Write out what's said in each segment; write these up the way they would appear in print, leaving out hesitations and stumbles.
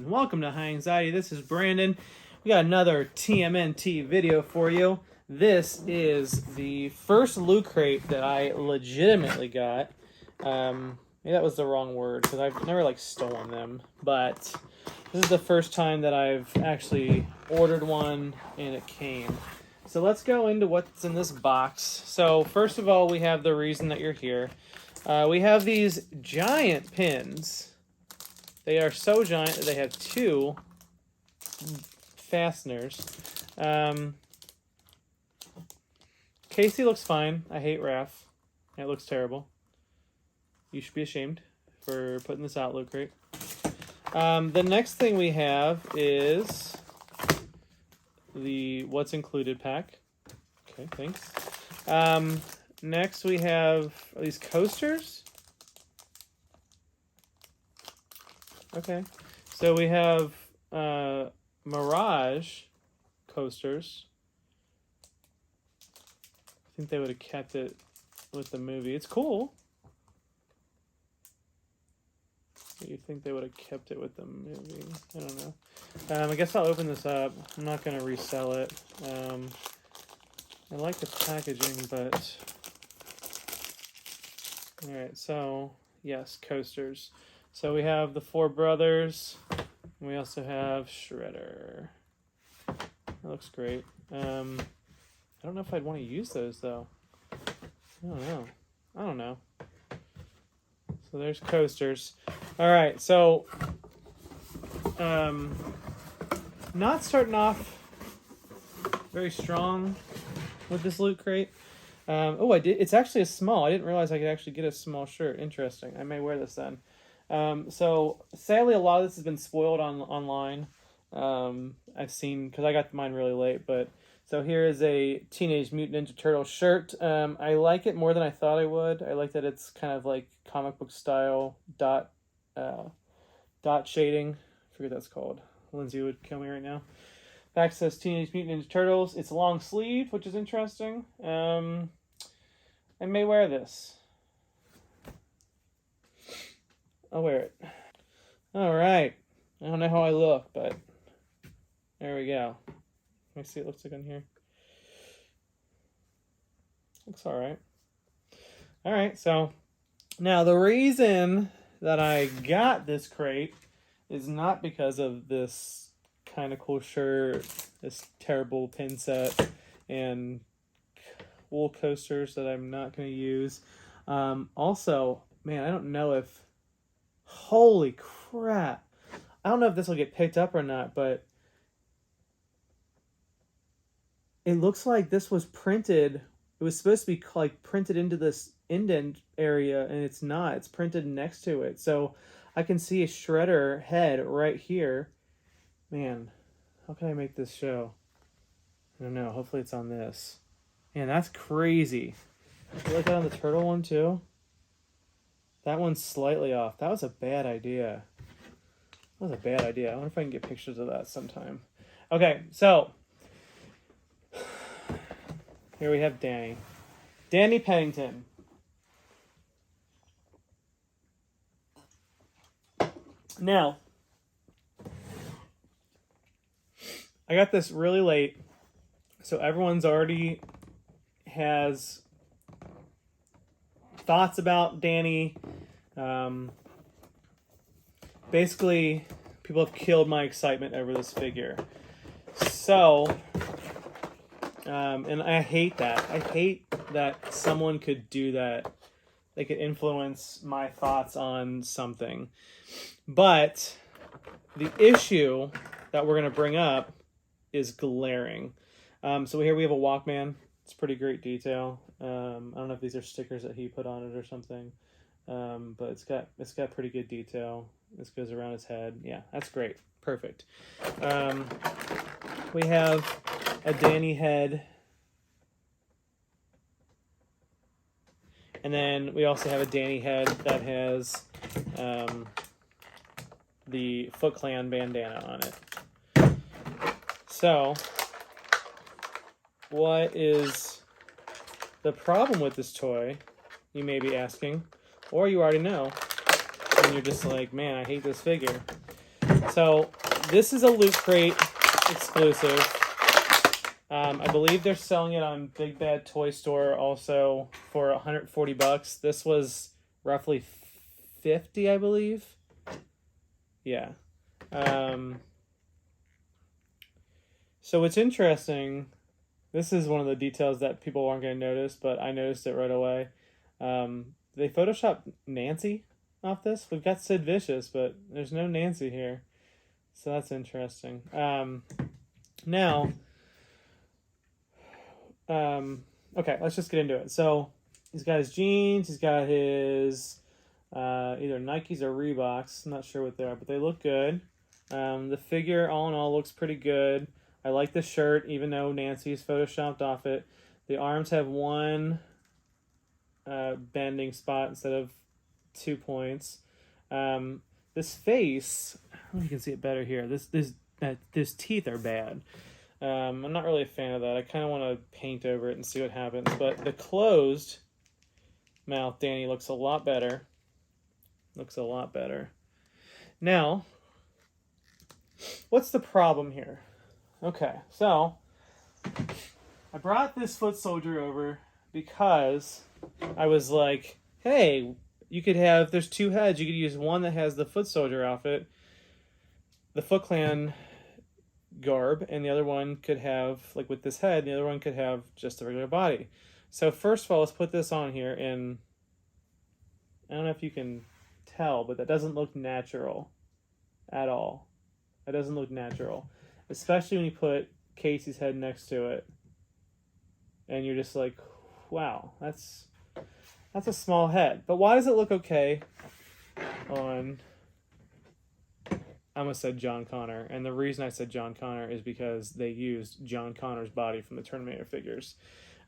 and welcome to High Anxiety. This is Brandon. We got another TMNT video for you. This is the first loot crate that I legitimately got. Maybe that was the wrong word because I've never stolen them, but this is the first time that I've actually ordered one and it came. So let's go into what's in this box. So first of all, we have the reason that you're here. We have these giant pins. They are so giant that they have two fasteners. Casey looks fine. I hate Raph. It looks terrible. You should be ashamed for putting this out, loot crate. The next thing we have is the what's included pack. Okay, thanks. Next we have these coasters. Okay, so we have Mirage Coasters. I think they would have kept it with the movie. It's cool. You think they would have kept it with the movie? I don't know. I guess I'll open this up. I'm not going to resell it. I like the packaging, but... Alright, so, yes, coasters. So we have the four brothers. We also have Shredder. That looks great. I don't know if I'd want to use those, though. I don't know. So there's coasters. Alright, so... not starting off very strong with this loot crate. Oh, I did. It's actually a small. I didn't realize I could actually get a small shirt. Interesting. I may wear this then. So sadly, a lot of this has been spoiled online. I've seen, because I got mine really late, but so here is a Teenage Mutant Ninja Turtle shirt. I like it more than I thought I would. I like that it's kind of like comic book style dot shading. I forget what that's called. Lindsay would kill me right now. Back says Teenage Mutant Ninja Turtles. It's long sleeve, which is interesting. I may wear this. I'll wear it. Alright. I don't know how I look, but there we go. Let me see what it looks like on here. Looks alright. Alright, so now the reason that I got this crate is not because of this kind of cool shirt, this terrible pin set, and wool coasters that I'm not going to use. Also, man, I don't know if... Holy crap. I don't know if this will get picked up or not, but it looks like this was printed. It was supposed to be printed into this indent area, and it's not. It's printed next to it. So I can see a Shredder head right here. Man, how can I make this show? I don't know. Hopefully it's on this. Man, that's crazy. You like that on the turtle one too? That one's slightly off. That was a bad idea. I wonder if I can get pictures of that sometime. Okay, so here we have Danny. Danny Pennington. Now, I got this really late, so everyone's already has thoughts about Danny. Basically, people have killed my excitement over this figure. So, and I hate that. I hate that someone could do that. They could influence my thoughts on something. But the issue that we're going to bring up is glaring. So here we have a Walkman. It's pretty great detail. I don't know if these are stickers that he put on it or something. But it's got pretty good detail. This goes around his head. Yeah, that's great. Perfect. We have a Danny head. And then we also have a Danny head that has the Foot Clan bandana on it. So, what is the problem with this toy, you may be asking, or you already know, and you're just like, man, I hate this figure. So this is a Loot Crate exclusive. I believe they're selling it on Big Bad Toy Store also for $140. This was roughly 50, I believe. Yeah. So what's interesting, this is one of the details that people aren't going to notice, but I noticed it right away. They photoshopped Nancy off this. We've got Sid Vicious, but there's no Nancy here. So that's interesting. Now, okay, let's just get into it. So he's got his jeans. He's got his either Nikes or Reeboks. I'm not sure what they are, but they look good. The figure, all in all, looks pretty good. I like the shirt, even though Nancy's photoshopped off it. The arms have one bending spot instead of 2 points. This face, I don't know if you can see it better here. This teeth are bad. I'm not really a fan of that. I kind of want to paint over it and see what happens. But the closed mouth Danny looks a lot better. Looks a lot better. Now, what's the problem here? Okay, so I brought this foot soldier over because I was like, hey, you could have, there's two heads. You could use one that has the foot soldier outfit, the Foot Clan garb, and the other one could have, like with this head, the other one could have just a regular body. So first of all, let's put this on here, and I don't know if you can tell, but that doesn't look natural at all. That doesn't look natural, especially when you put Casey's head next to it, and you're just like, wow, that's a small head. But why does it look okay on, I almost said John Connor, and the reason I said John Connor is because they used John Connor's body from the Terminator figures.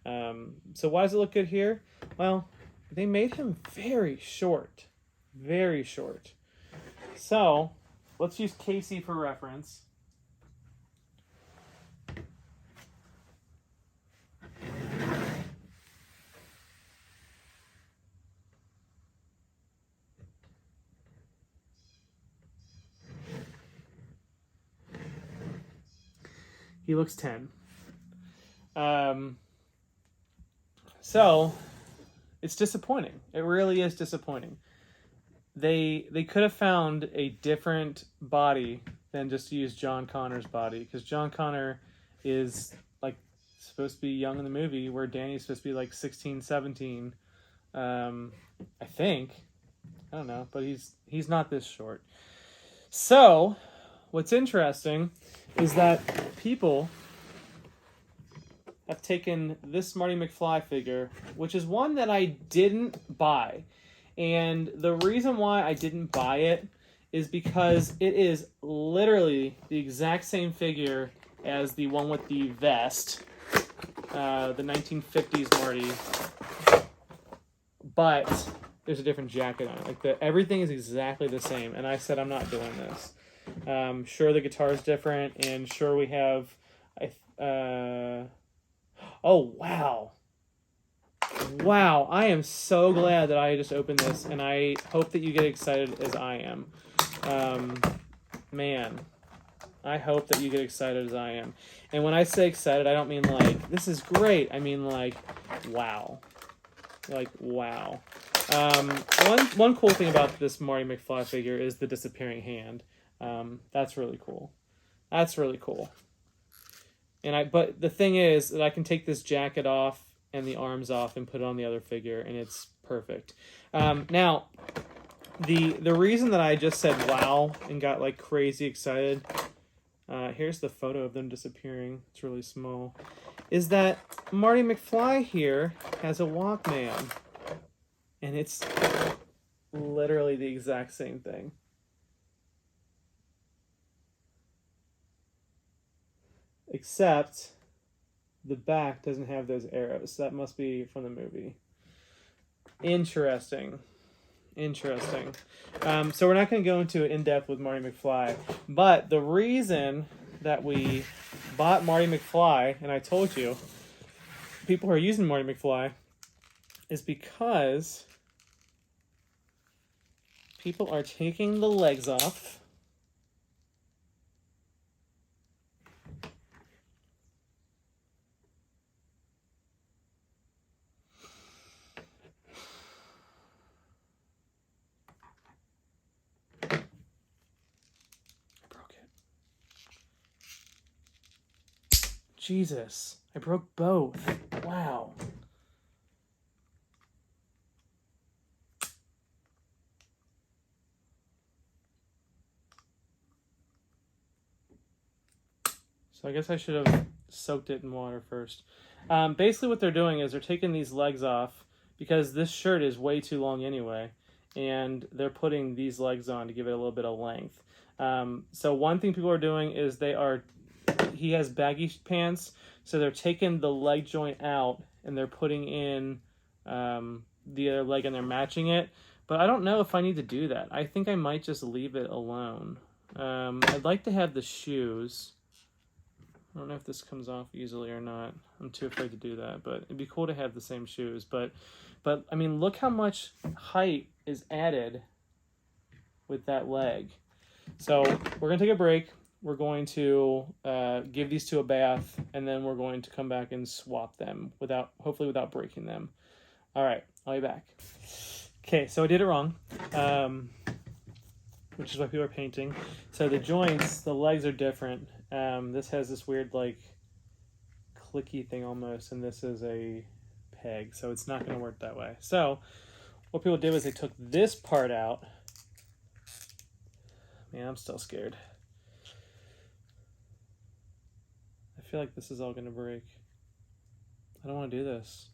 So why does it look good here? Well, they made him very short. Very short. So, let's use Casey for reference. He looks 10. So, it's disappointing. It really is disappointing. They could have found a different body than just to use John Connor's body, because John Connor is like supposed to be young in the movie, where Danny's supposed to be like 16, 17. I think. I don't know, but he's not this short. So, what's interesting is that people have taken this Marty Mcfly figure, which is one that I didn't buy. And the reason why I didn't buy it is because it is literally the exact same figure as the one with the vest, the 1950s Marty, but there's a different jacket on it. Like everything is exactly the same, and I said I'm not doing this. Sure, the guitar's different, and sure we have, oh wow. Wow, I am so glad that I just opened this, and I hope that you get excited as I am. Man, I hope that you get excited as I am. And when I say excited, I don't mean like, this is great. I mean like, wow. Like, wow. One cool thing about this Marty Mcfly figure is the disappearing hand. That's really cool. That's really cool. But the thing is that I can take this jacket off and the arms off and put it on the other figure, and it's perfect. Now, the reason that I just said wow and got like crazy excited, here's the photo of them disappearing, it's really small, is that Marty Mcfly here has a Walkman, and it's literally the exact same thing. Except the back doesn't have those arrows. That must be from the movie. Interesting. Interesting. So we're not going to go into it in depth with Marty Mcfly, but the reason that we bought Marty Mcfly, and I told you, people who are using Marty Mcfly, is because people are taking the legs off Jesus, I broke both. Wow. So I guess I should have soaked it in water first. Basically what they're doing is they're taking these legs off because this shirt is way too long anyway, and they're putting these legs on to give it a little bit of length. So one thing people are doing is he has baggy pants, so they're taking the leg joint out and they're putting in the other leg and they're matching it. But I don't know if I need to do that. I think I might just leave it alone. I'd like to have the shoes. I don't know if this comes off easily or not. I'm too afraid to do that, but it'd be cool to have the same shoes. But I mean, look how much height is added with that leg. So we're gonna take a break. We're going to give these two a bath, and then we're going to come back and swap them hopefully without breaking them. All right, I'll be back. Okay, so I did it wrong, which is why people are painting. So the joints, the legs are different. This has this weird like clicky thing almost, and this is a peg, so it's not going to work that way. So what people did was they took this part out. Man, I'm still scared. I feel like this is all going to break. I don't want to do this.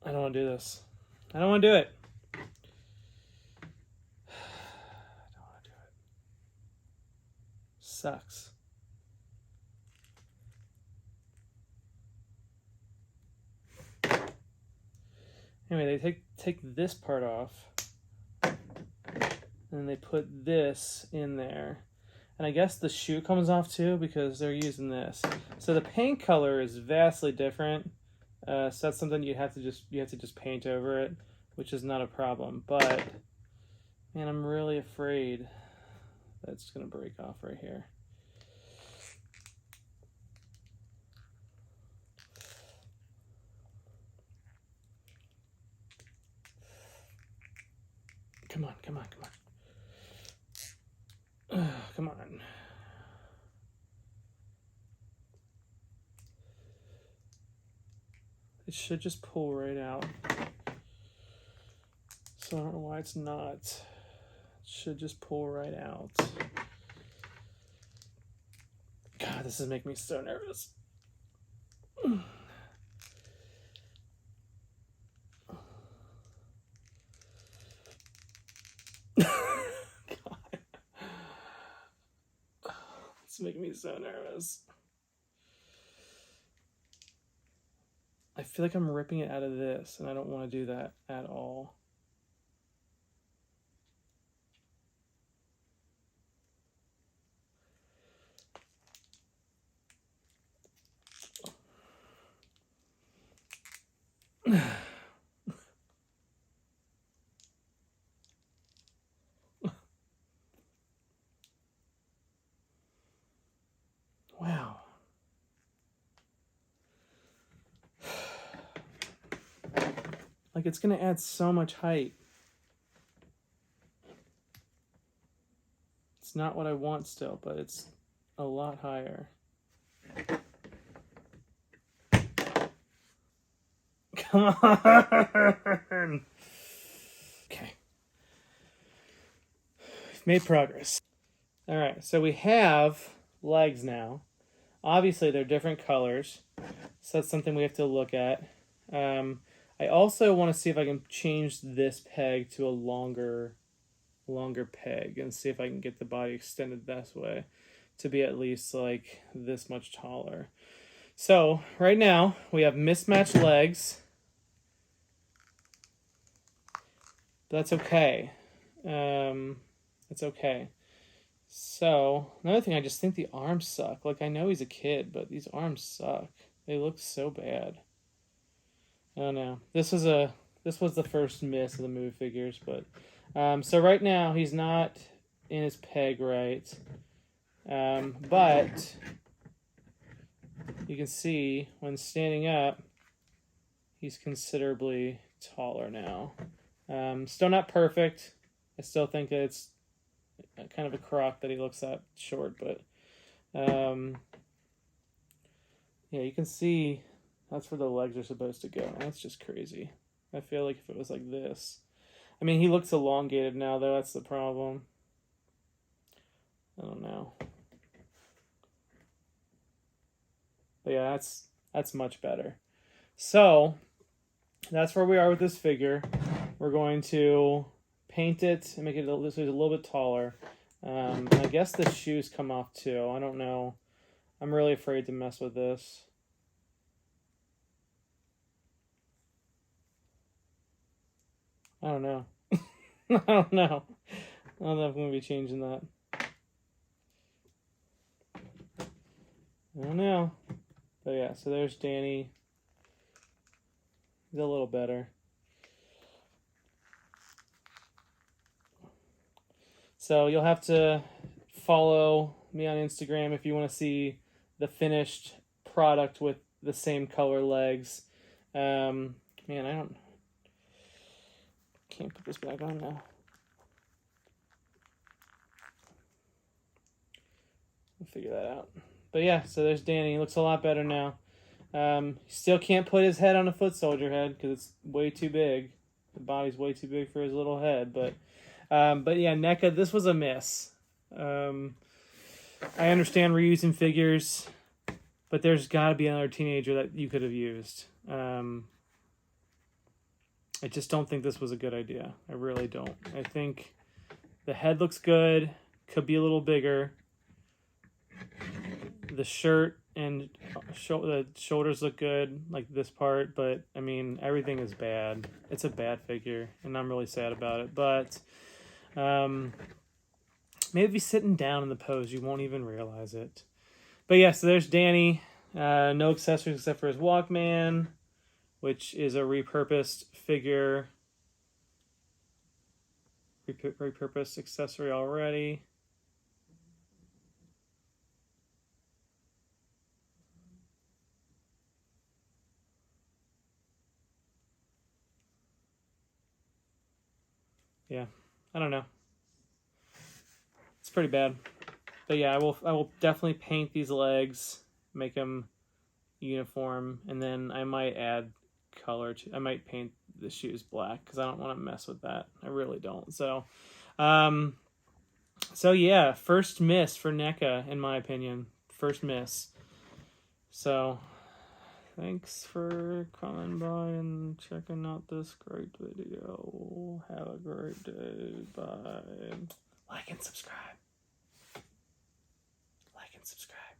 I don't want to do this. I don't want to do it. I don't want to do it. Sucks. Anyway, they take this part off, and they put this in there. And I guess the shoe comes off too because they're using this. So the paint color is vastly different. So that's something you have to just paint over it, which is not a problem. But man, I'm really afraid that's gonna break off right here. Come on, come on, come on. Come on. It should just pull right out. So I don't know why it's not. It should just pull right out. God, this is making me so nervous. It's making me so nervous. I feel like I'm ripping it out of this, and I don't want to do that at all. Wow. Like, it's going to add so much height. It's not what I want still, but it's a lot higher. Come on! Okay. We've made progress. All right, so we have legs now. Obviously, they're different colors, so that's something we have to look at. I also want to see if I can change this peg to a longer peg and see if I can get the body extended this way to be at least like this much taller. So right now we have mismatched legs. But that's okay. It's okay. So another thing, I just think the arms suck. Like, I know he's a kid, but these arms suck. They look so bad. I don't know. This was the first miss of the move figures, but so right now he's not in his peg right, but you can see when standing up, he's considerably taller now. Still not perfect. I still think that it's kind of a crock that he looks that short, but yeah, you can see that's where the legs are supposed to go. That's just crazy. I feel like if it was like this. I mean, he looks elongated now, though. That's the problem. I don't know. But yeah, that's much better. So that's where we are with this figure. We're going to paint it and make it a little bit taller. And I guess the shoes come off too. I don't know. I'm really afraid to mess with this. I don't know. I don't know. I don't know if I'm going to be changing that. I don't know. But yeah, so there's Danny. He's a little better. So you'll have to follow me on Instagram if you want to see the finished product with the same color legs. Man, can't put this back on now. We'll figure that out. But yeah, so there's Danny. He looks a lot better now. Still can't put his head on a foot soldier head because it's way too big. The body's way too big for his little head. But yeah, NECA, this was a miss. I understand reusing figures, but there's got to be another teenager that you could have used. I just don't think this was a good idea. I really don't. I think the head looks good. Could be a little bigger. The shirt and the shoulders look good, like this part, but I mean, everything is bad. It's a bad figure, and I'm really sad about it. But maybe if you're sitting down in the pose, you won't even realize it. But yeah, so there's Danny. No accessories except for his Walkman, which is a repurposed figure. Repurposed accessory already. Yeah, I don't know. It's pretty bad. But yeah, I will definitely paint these legs, make them uniform, and then I might add color to. I might paint the shoes black because I don't want to mess with that. I really don't. So yeah, first miss for NECA in my opinion. First miss. So thanks for coming by and checking out this great video. Have a great day. Bye. Like and subscribe. Like and subscribe.